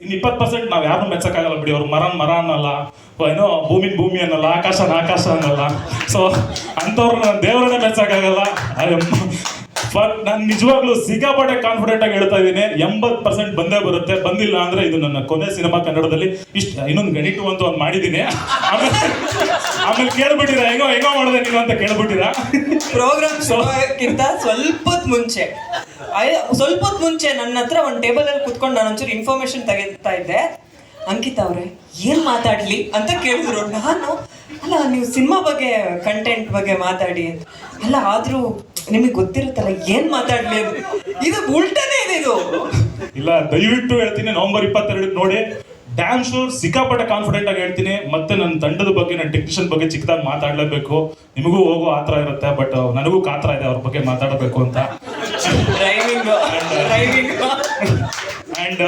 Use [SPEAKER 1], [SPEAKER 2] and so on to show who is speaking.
[SPEAKER 1] ಇನ್ನು 20% ನಾವು ಯಾರನ್ನೂ ಮೆಚ್ಚಕ್ಕಾಗಲ್ಲ ಬಿಡಿ. ಅವ್ರು ಮರ ಅನ್ನಲ್ಲ, ಏನೋ ಭೂಮಿ ಅನ್ನಲ್ಲ, ಆಕಾಶ ಅನ್ನಲ್ಲ. ಸೊ ಅಂಥವ್ರನ್ನ ದೇವರನ್ನೇ ಮೆಚ್ಚಕ್ಕಾಗಲ್ಲ. ನಾನು ನಿಜವಾಗ್ಲೂ ಸಿಕ್ಕಾಪಟ್ಟೆ ಕಾನ್ಫಿಡೆಂಟ್ ಆಗಿ ಹೇಳ್ತಾ ಇದ್ದೀನಿ, 80% ಬಂದೇ ಬರುತ್ತೆ. ಬಂದಿಲ್ಲ ಅಂದ್ರೆ ಇದು ನನ್ನ ಕೊನೆ ಸಿನಿಮಾ ಕನ್ನಡದಲ್ಲಿ. ಇನ್ನೊಂದು ಗಣಿಟು ಅಂತ ಒಂದು ಮಾಡಿದ್ದೀನಿ. ಆಮೇಲೆ ಕೇಳ್ಬಿಟ್ಟಿರಾ ಹೆಂಗೋ ಮಾಡಿದೆ ನೀನು ಅಂತ ಕೇಳ್ಬಿಟ್ಟಿರಾ.
[SPEAKER 2] ಪ್ರೋಗ್ರಾಮ್ ಶುರುಕ್ಕಿಂತ ಸ್ವಲ್ಪ ಹೊತ್ತು ಮುಂಚೆ ನನ್ನ ಹತ್ರ ಒಂದು ಟೇಬಲ್ ಅಲ್ಲಿ ಕುತ್ಕೊಂಡು ನಾನು ಒಂಚೂರು ಇನ್ಫಾರ್ಮೇಶನ್ ತೆಗಿತಾ ಇದ್ದೆ. ಅಂಕಿತಾ ಅವ್ರೆ ಏನ್ ಮಾತಾಡ್ಲಿ ಅಂತ ಕೇಳಿದ್ರು. ನಾನು ಅಲ್ಲ ನೀವು ಸಿನಿಮಾ ಬಗ್ಗೆ ಕಂಟೆಂಟ್ ಬಗ್ಗೆ ಮಾತಾಡಿ ಅಂತ. ಅಲ್ಲ ಆದ್ರೂ ನಿಮಗೆ ಗೊತ್ತಿರುತ್ತಲ್ಲ ಏನ್ ಮಾತಾಡ್ಲಿ ಅಂತ. ಇದು ಉಲ್ಟನೇ ಇದೆ ಇದು.
[SPEAKER 1] ಇಲ್ಲ ದಯವಿಟ್ಟು ಹೇಳ್ತೀನಿ, ನವೆಂಬರ್ 22 ನೋಡಿ. ಡ್ಯಾಮ್ ಶೋರ್ ಸಿಕ್ಕಾಪಟ್ಟೆ ಕಾನ್ಫಿಡೆಂಟ್ ಆಗಿ ಹೇಳ್ತೀನಿ. ಮತ್ತೆ ನನ್ನ ತಂಡದ ಬಗ್ಗೆ, ನನ್ನ ಟೆಕ್ನಿಷಿಯನ್ ಬಗ್ಗೆ ಚಿಕ್ಕದಾಗಿ ಮಾತಾಡಲೇಬೇಕು. ನಿಮಗೂ ಹೋಗೋ ಆತರ ಇರುತ್ತೆ, ಬಟ್ ನನಗೂ ಕಾತರ ಇದೆ ಅವ್ರ ಬಗ್ಗೆ ಮಾತಾಡಬೇಕು ಅಂತ.
[SPEAKER 2] Driving
[SPEAKER 1] and